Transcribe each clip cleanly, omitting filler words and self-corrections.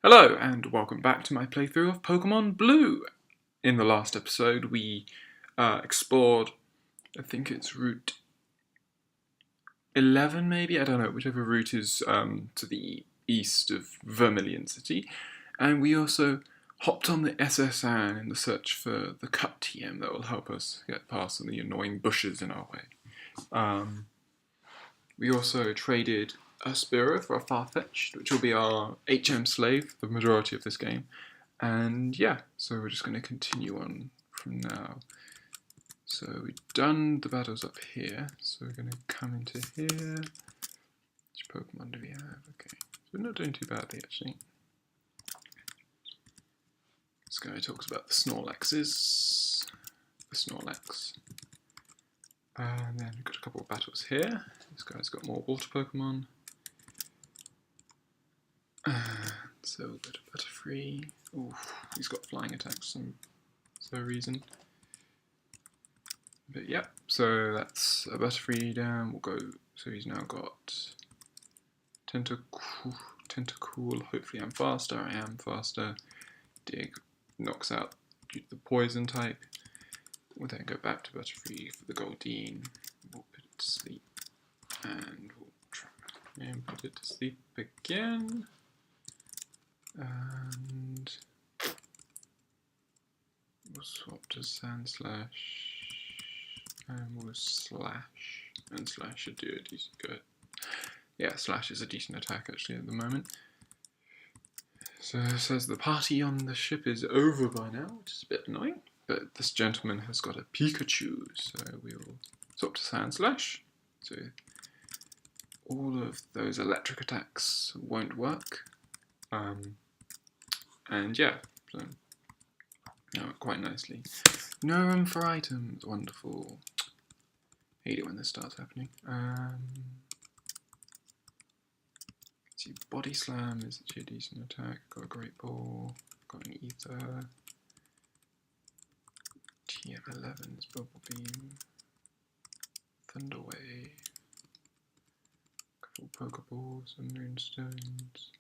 Hello, and welcome back to my playthrough of Pokemon Blue. In the last episode, we explored, I think it's Route 11 maybe? I don't know, whichever route is to the east of Vermilion City. And we also hopped on the SS Anne in the search for the cut TM that will help us get past the annoying bushes in our way. We also traded a Spearow for a Farfetch'd, which will be our HM slave for the majority of this game. And yeah, so we're just going to continue on from now. So we've done the battles up here, so we're going to come into here. Which Pokemon do we have? Okay, so we're not doing too badly actually. This guy talks about the Snorlaxes. The Snorlax. And then we've got a couple of battles here. This guy's got more water Pokemon. So we'll go to Butterfree. Oof, he's got flying attacks for some reason. But yeah, so that's a Butterfree down. We'll go. So he's now got Tentacool. Hopefully I'm faster. I am faster. Dig knocks out due to the poison type. We'll then go back to Butterfree for the Goldeen. We'll put it to sleep. And we'll try and put it to sleep again. And we'll swap to Sandslash. And we'll Slash. And Slash should do a decent good. Yeah, Slash is a decent attack actually at the moment. So it says the party on the ship is over by now, which is a bit annoying. But this gentleman has got a Pikachu, so we'll swap to Sandslash. So all of those electric attacks won't work. And yeah, so quite nicely. No room for items, wonderful. Hate it when this starts happening. Let's see, Body Slam is actually a decent attack. Got a Great Ball, got an Ether. TM11 is Bubble Beam. Thunder Wave. Couple Pokeballs and Moonstones.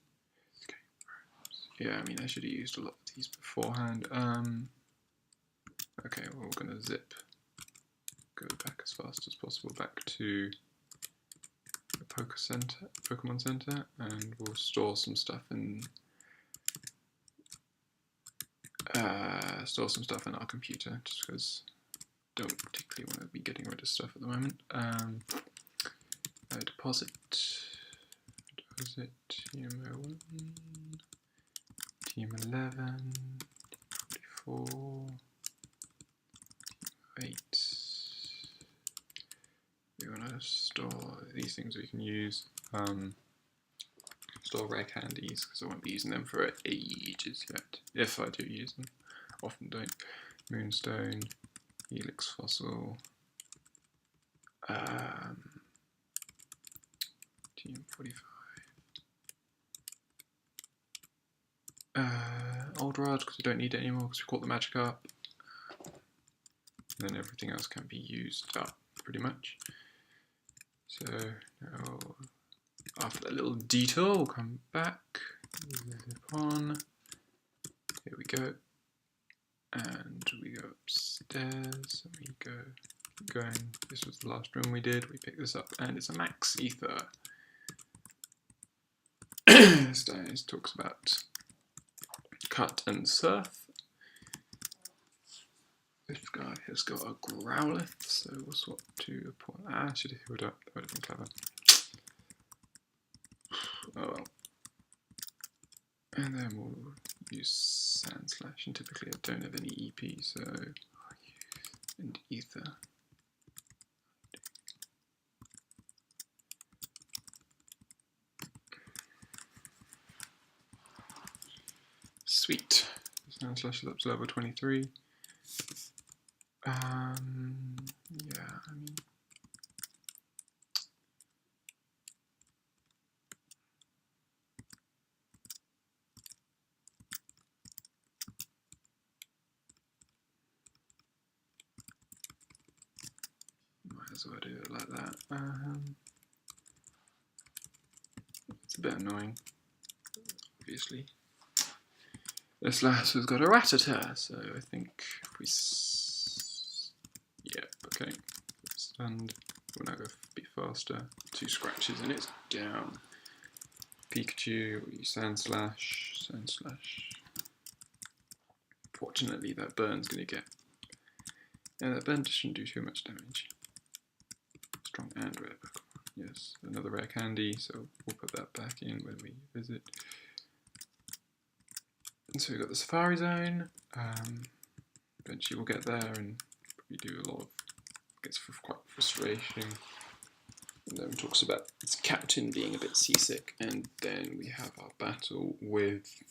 Yeah, I mean, I should have used a lot of these beforehand. Okay, well, we're going to zip. Go back as fast as possible back to the Pokemon Center, and we'll store some stuff in our computer, just because I don't particularly want to be getting rid of stuff at the moment. Deposit TM01, TM11, 44, 8. We want to store these things we can use. Store rare candies, because I won't be using them for ages yet. If I do use them. Often don't. Moonstone, Helix Fossil, TM45. Old Rod, because we don't need it anymore because we caught the Magikarp. And then everything else can be used up, pretty much. So now, after that little detour, we'll come back, zip on, here we go, and we go upstairs, and we go, keep going. This was the last room we did, we picked this up, and it's a Max Ether. This talks about Cut and Surf. This guy has got a Growlithe, so we'll swap to a point. I should have healed up, that would have been clever. Oh well. And then we'll use Sandslash, and typically I don't have any EP, so I'll use and Ether. Sweet. Sandslash is up to level 23. Yeah, I mean, might as well do it like that. It's a bit annoying, obviously. This last has got a Rattata, so I think if we... Yep, okay. Stand. We'll now go a bit faster. 2 scratches and it's down. Pikachu, we use Sandslash, Sandslash. Fortunately, that burn's going to get... Yeah, that burn shouldn't do too much damage. Strong and rare Pokemon. Yes, another rare candy, so we'll put that back in when we visit. And so we've got the Safari Zone. Eventually we'll get there and we do a lot of... Gets quite frustrating. And then talks about its captain being a bit seasick, and then we have our battle with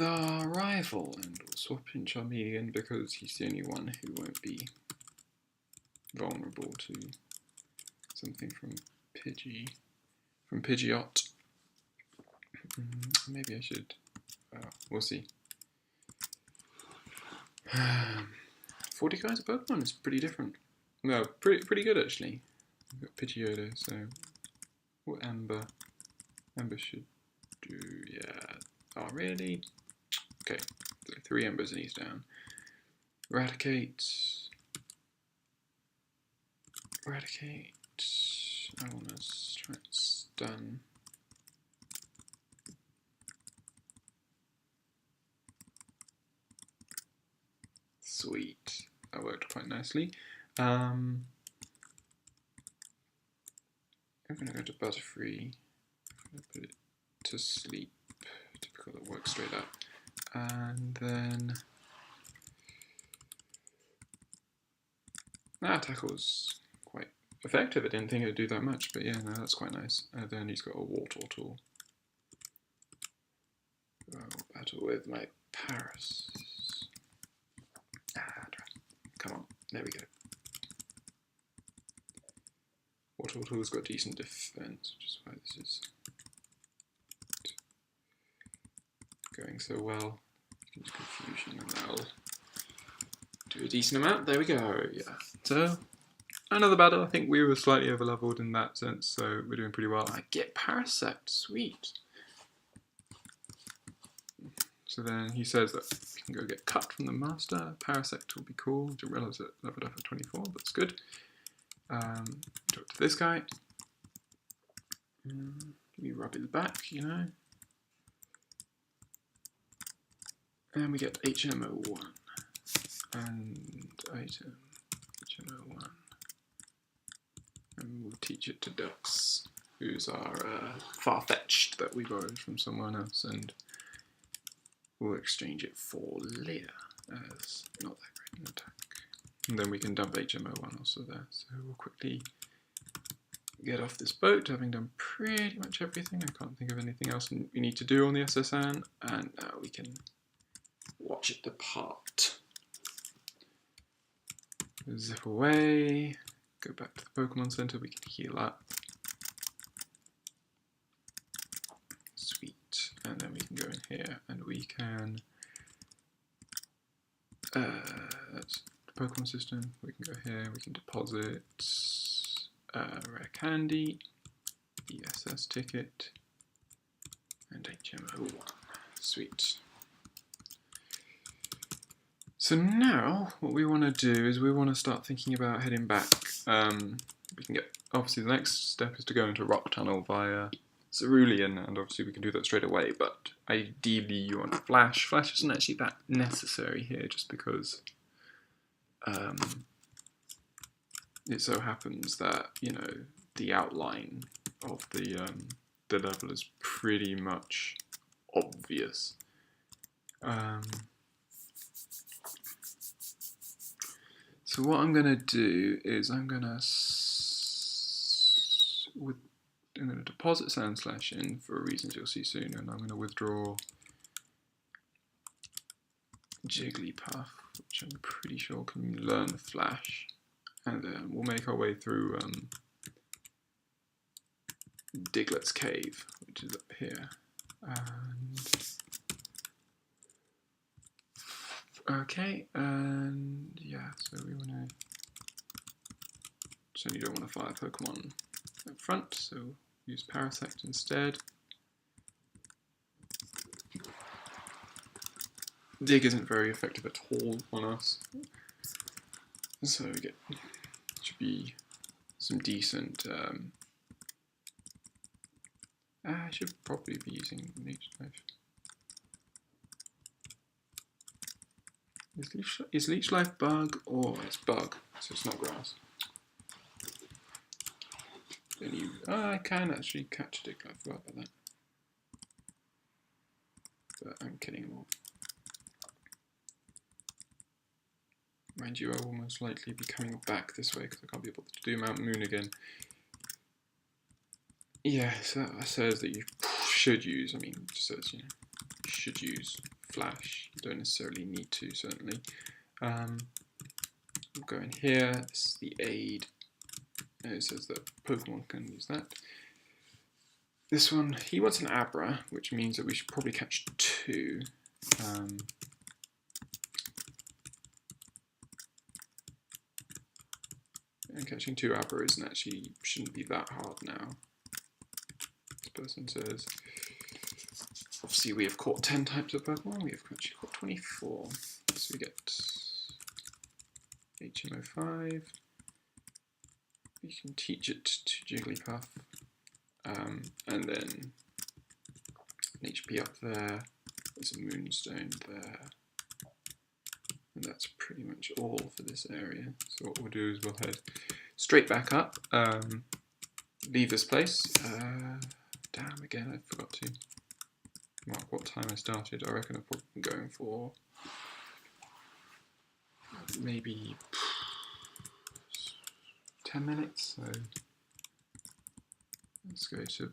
our rival, and we'll swap in Charmeleon because he's the only one who won't be vulnerable to something from Pidgeot. Maybe I should. We'll see. 40 kinds of Pokemon is pretty different. No, pretty good actually. We've got Pidgeotto, so what Amber should do, yeah. Oh really? Okay, so 3 Embers and he's down. Eradicate. I want to try and stun. Sweet, that worked quite nicely. I'm going to go to Butterfree. I'm going to put it to sleep. Typical, it works straight up. And then... Tackle's quite effective. I didn't think it would do that much, but yeah, no, that's quite nice. And then he's got a Wartortle. I'll battle with my Paras. Come on, there we go. Wartortle's got decent defense, which is why this is going so well. Use Confusion and that'll do a decent amount. There we go, yeah. So, another battle. I think we were slightly overleveled in that sense, so we're doing pretty well. I get Parasect, sweet. So then he says that we can go get cut from the master. Parasect will be cool. Didn't realise it leveled up at 24, but it's good. Talk to this guy. We rub his back, you know. And we get HMO1. And item HMO1. And we'll teach it to Dux, who's our Farfetch'd that we borrowed from someone else, and we'll exchange it for Leer as not that great an attack. And then we can dump HMO1 also there. So we'll quickly get off this boat, having done pretty much everything. I can't think of anything else we need to do on the SSN, and now we can watch it depart. Zip away, go back to the Pokemon Center, we can heal up. Sweet, and then we can go in here and we can, that's the Pokemon system, we can go here, we can deposit rare candy, ESS ticket, and HMO1. Sweet. So now, what we want to do is we want to start thinking about heading back. We can get, obviously the next step is to go into Rock Tunnel via Cerulean, and obviously we can do that straight away, but ideally you want Flash. Flash isn't actually that necessary here, just because it so happens that, you know, the outline of the level is pretty much obvious. So what I'm going to do is I'm going to deposit Sandslash in for reasons you'll see soon, and I'm going to withdraw Jigglypuff, which I'm pretty sure can learn Flash, and then we'll make our way through Diglett's Cave, which is up here. And okay, and yeah, so we want to, certainly don't want to fire Pokemon up front, so use Parasect instead. Dig isn't very effective at all on us. So we get, should be some decent, I should probably be using Leech Life. Is Leech Life bug or it's bug, so it's not grass. Then you, I can actually catch a Dig Life, I forgot about that. But I'm kidding them all. Mind you, I will most likely be coming back this way because I can't be able to do Mount Moon again. Yeah, so that says that you should use, I mean, it just says, you know, you should use Flash. You don't necessarily need to, certainly. We'll go in here, this is the aid. And it says that Pokemon can use that. This one, he wants an Abra, which means that we should probably catch 2. And catching 2 Abra isn't actually, shouldn't be that hard now. This person says, obviously we have caught 10 types of Pokemon, we have actually caught 24. So we get HM05. We can teach it to Jigglypuff. And then an HP up there, there's a Moonstone there. And that's pretty much all for this area. So what we'll do is we'll head straight back up, leave this place. Damn, again, I forgot to mark what time I started. I reckon I've probably been going for maybe 10 minutes. So let's go to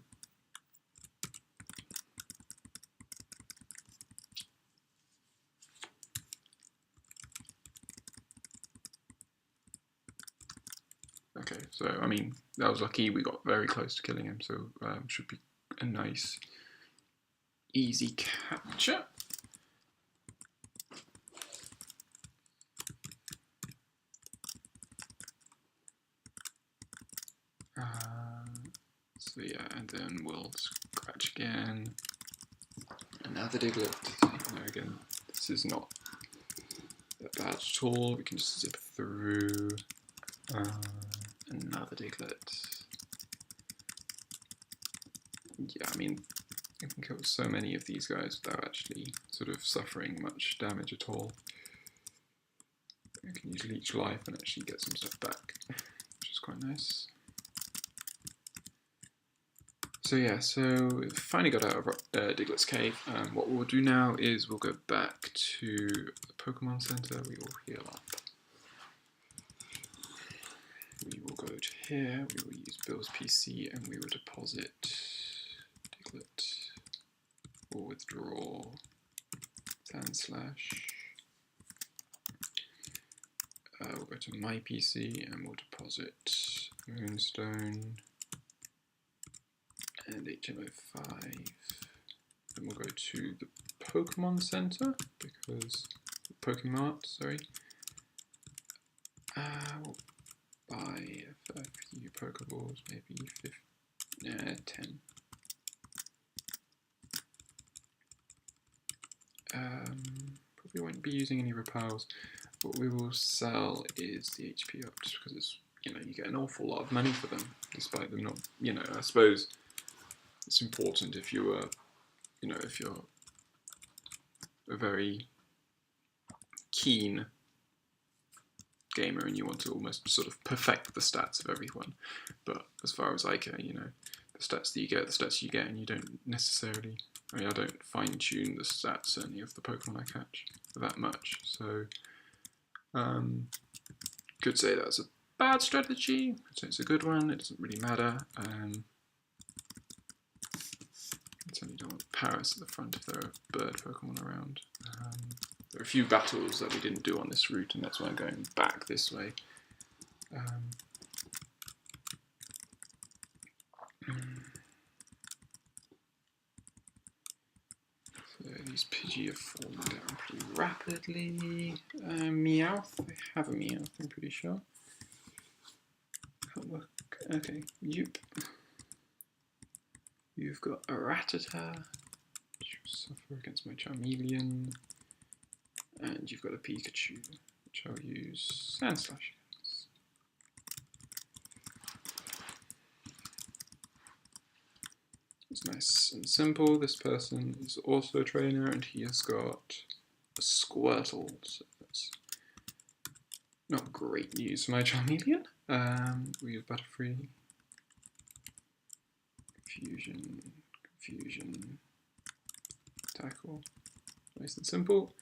okay, so I mean, that was lucky, we got very close to killing him, so should be a nice, easy capture. So yeah, and then we'll scratch again. Another Diglett. You know, again, this is not that bad at all, we can just zip through. Another Diglett. Yeah, I mean, you can kill so many of these guys without actually sort of suffering much damage at all. You can use Leech Life and actually get some stuff back, which is quite nice. So yeah, so we finally got out of Diglett's cave. What we'll do now is we'll go back to the Pokemon Center, we will heal up. We will go to here, we will use Bill's PC and we will deposit Diglett or withdraw Sandslash. We'll go to my PC and we'll deposit Moonstone and HM05. Then we'll go to the Pokemon Center because Pokemart, sorry. We'll buy a few Pokeballs, maybe 10. Probably won't be using any repels. What we will sell is the HP up, just because it's, you know, you get an awful lot of money for them, despite them not, you know, I suppose it's important if you are, you know, if you're a very keen gamer and you want to almost sort of perfect the stats of everyone. But as far as I care, you know, the stats that you get, the stats you get, and you don't necessarily, I mean, I don't fine tune the stats certainly of the Pokemon I catch that much. So, could say that's a bad strategy, could say it's a good one, it doesn't really matter. Certainly don't want Paris at the front if there are bird Pokemon around. There are a few battles that we didn't do on this route, and that's why I'm going back this way. So these Pidgey are falling down pretty rapidly. Meowth, I have a Meowth, I'm pretty sure. Can't look. Okay, Yoop. You've got a Rattata, which will suffer against my Charmeleon. And you've got a Pikachu, which I'll use Sandslash. It's nice and simple. This person is also a trainer, and he has got a Squirtle, so that's not great news for my Charmeleon. We have Butterfree, Confusion, Tackle. Nice and simple.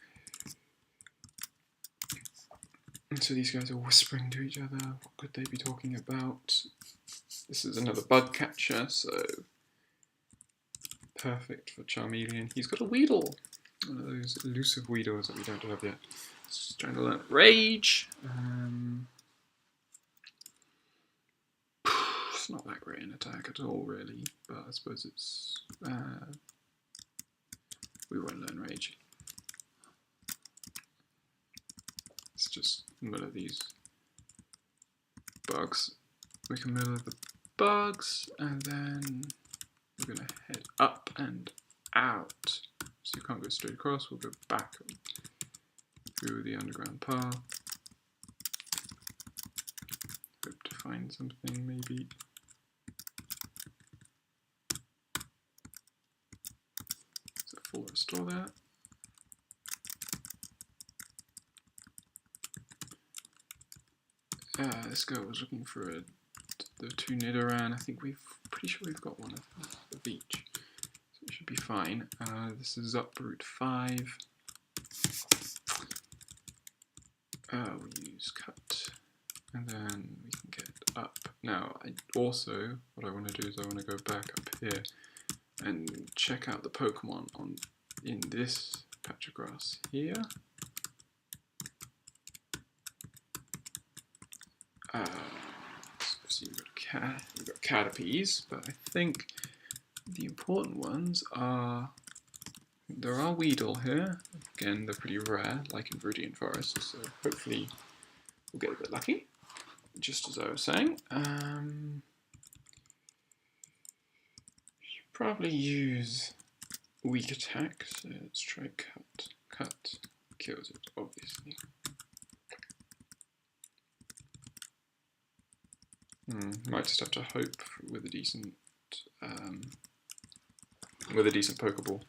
And so these guys are whispering to each other. What could they be talking about? This is another bug catcher, so perfect for Charmeleon. He's got a Weedle. One of those elusive Weedles that we don't have yet. Just trying to learn Rage. It's not that great an attack at all, really, but I suppose it's... we won't learn Rage. It's just middle these bugs. We can middle the bugs, and then we're going to head up and out. So you can't go straight across, we'll go back through the underground path. Hope to find something, maybe. So full restore that. This guy was looking for the 2 Nidoran. I think pretty sure we've got one of each, so it should be fine. This is up Route 5. We use cut, and then we can get up. Now, what I want to do is I want to go back up here and check out the Pokemon in this patch of grass here. So you've got Caterpies, but I think the important ones are, there are Weedle here. Again, they're pretty rare, like in Viridian Forest, so hopefully we'll get a bit lucky, just as I was saying. Should probably use weak attack, so let's try cut. Cut kills it, obviously. Might just have to hope with a decent Pokeball,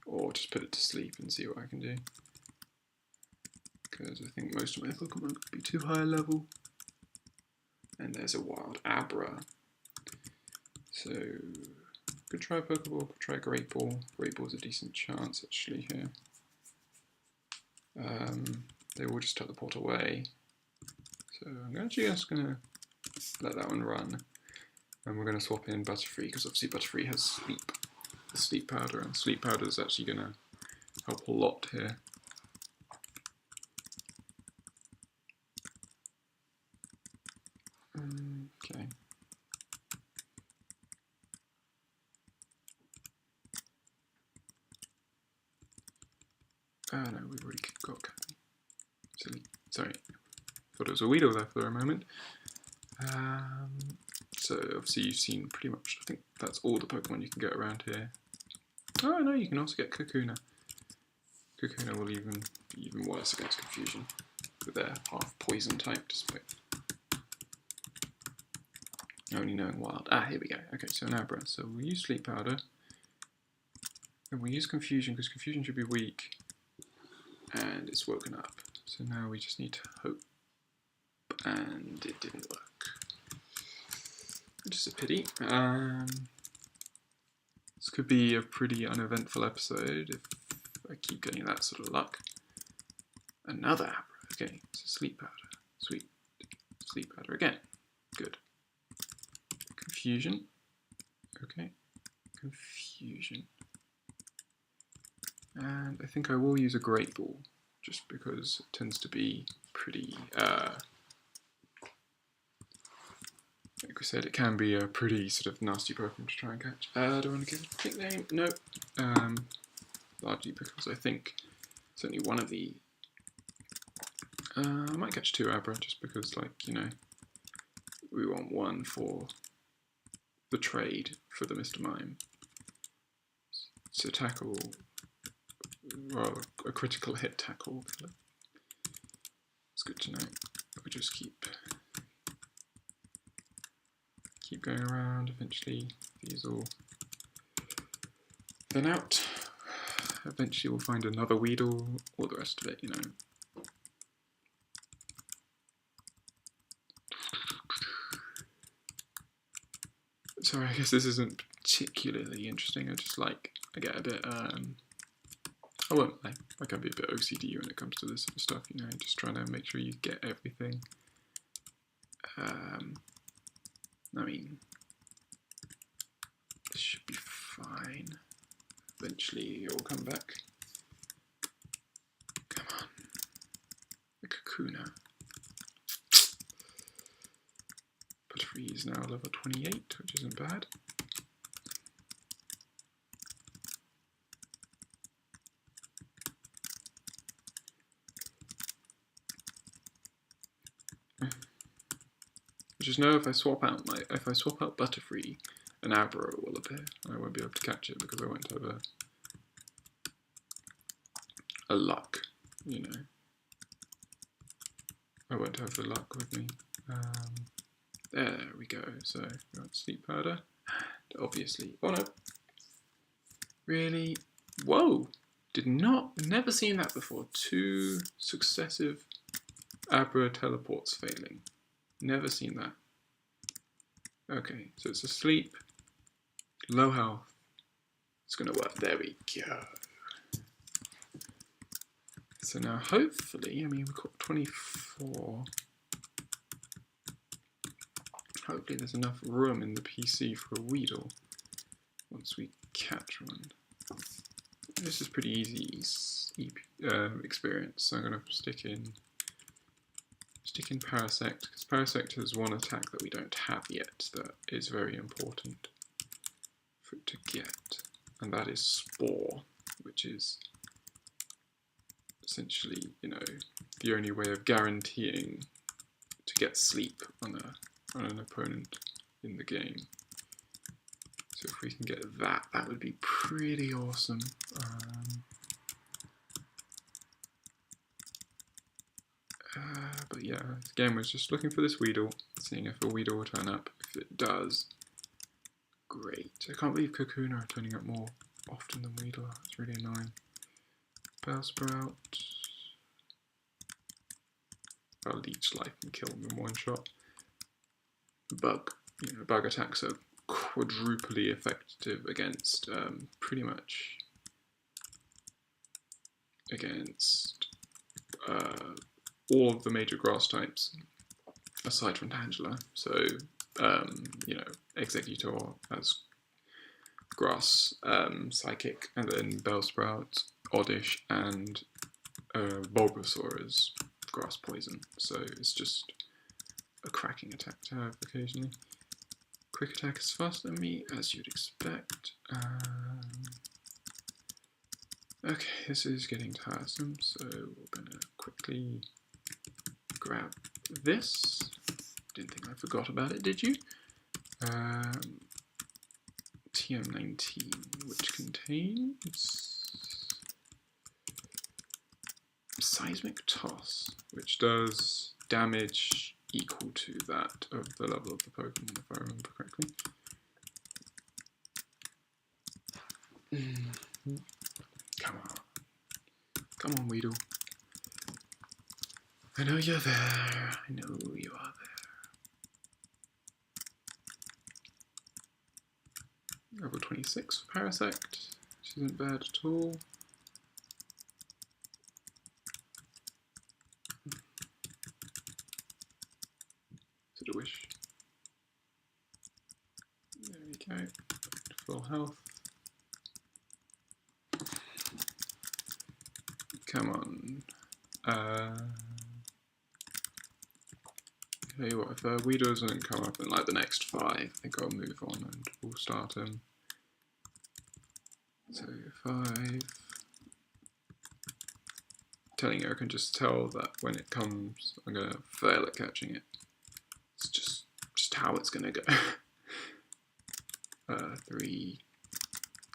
or just put it to sleep and see what I can do. Because I think most of my Pokemon could be too high level. And there's a wild Abra. So could try Pokeball, could try Great Ball. Great Ball's a decent chance actually here. They will just teleport away. So I'm actually just gonna let that one run, and we're going to swap in Butterfree, because obviously Butterfree has sleep powder, and sleep powder is actually going to help a lot here. Okay. No, we've already got Cathy. Silly. Sorry. Thought it was a Weedle there for a moment. So obviously you've seen pretty much, I think that's all the Pokemon you can get around here. Oh no, you can also get Kakuna. Kakuna will be even worse against Confusion, with their half poison type, despite only knowing wild. Here we go. Okay, so an Abra. So we'll use Sleep Powder, and we'll use Confusion, because Confusion should be weak, and it's woken up. So now we just need to hope, and it didn't work. Which is a pity. This could be a pretty uneventful episode if I keep getting that sort of luck. Another Abra. Okay, so Sleep Powder. Sweet. Sleep Powder again. Good. Confusion. Okay. Confusion. And I think I will use a Great Ball, just because it tends to be pretty... like we said, it can be a pretty sort of nasty Pokemon to try and catch. Do I want to give it a nickname? No. Largely because I think it's only one of the... I might catch 2 Abra, just because, like, you know, we want one for the trade for the Mr. Mime. So Tackle well, a critical hit tackle. It's good to know. We just keep going around. Eventually, these all thin out. Eventually, we'll find another Weedle. All the rest of it, you know. Sorry, I guess this isn't particularly interesting. I get a bit, I won't lie, I can be a bit OCD when it comes to this sort of stuff, you know, just trying to make sure you get everything. I mean, this should be fine. Eventually it will come back. Come on. The Kakuna. Butterfree is now level 28, which isn't bad. Just know if I swap out Butterfree, an Abra will appear. I won't be able to catch it because I won't have a luck, you know. I won't have the luck with me. There we go. So we want Sleep Powder. Obviously. Oh no. Really? Whoa! Never seen that before. 2 successive Abra teleports failing. Never seen that. Okay, so it's asleep, low health. It's gonna work. There we go. So now hopefully, I mean, we've got 24. Hopefully there's enough room in the PC for a Weedle once we catch one. This is pretty easy experience, so I'm gonna stick in Parasect, because Parasect has one attack that we don't have yet that is very important for it to get, and that is Spore, which is essentially, you know, the only way of guaranteeing to get sleep on an opponent in the game. So if we can get that, that would be pretty awesome. But yeah, again, was just looking for this Weedle, seeing if a Weedle will turn up. If it does, great. I can't believe Kakuna are turning up more often than Weedle. It's really annoying. Bellsprout. I'll leech life and kill them in one shot. Bug. You know, bug attacks are quadruply effective against pretty much against all of the major grass types, aside from Tangela. So, you know, Exeggutor as grass psychic, and then Bellsprout, Oddish, and Bulbasaur as grass poison. So it's just a cracking attack to have occasionally. Quick attack is faster than me, as you'd expect. Okay, this is getting tiresome, so we're gonna quickly grab this. Didn't think I forgot about it, did you? TM19, which contains Seismic Toss, which does damage equal to that of the level of the Pokemon, if I remember correctly. Come on. Come on, Weedle. I know you're there. I know you are there. Level 26 for Parasect, which isn't bad at all. Is it a wish? There we go. Full health. Come on. Tell you what, if Weedle doesn't come up in like the next 5, I think I'll move on and we'll start him. So 5. Telling you, I can just tell that when it comes, I'm gonna fail at catching it. It's just how it's gonna go. 3.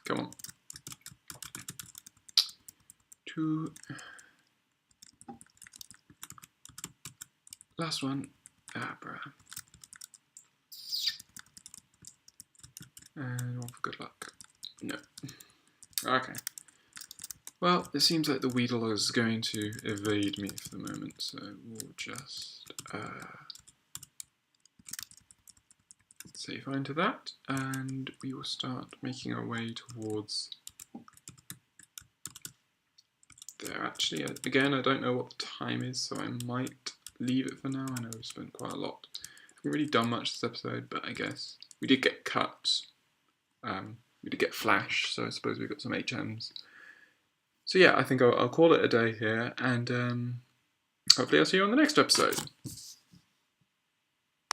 Come on. 2. Last one. Ah, bruh. And one for good luck. No. Okay. Well, it seems like the Weedle is going to evade me for the moment, so we'll just say fine to that, and we will start making our way towards there. Actually, again, I don't know what the time is, so I might leave it for now. I know we've spent quite a lot. I haven't really done much this episode, but I guess we did get cuts. We did get Flash, so I suppose we got some HMs. So yeah, I think I'll call it a day here, and hopefully I'll see you on the next episode.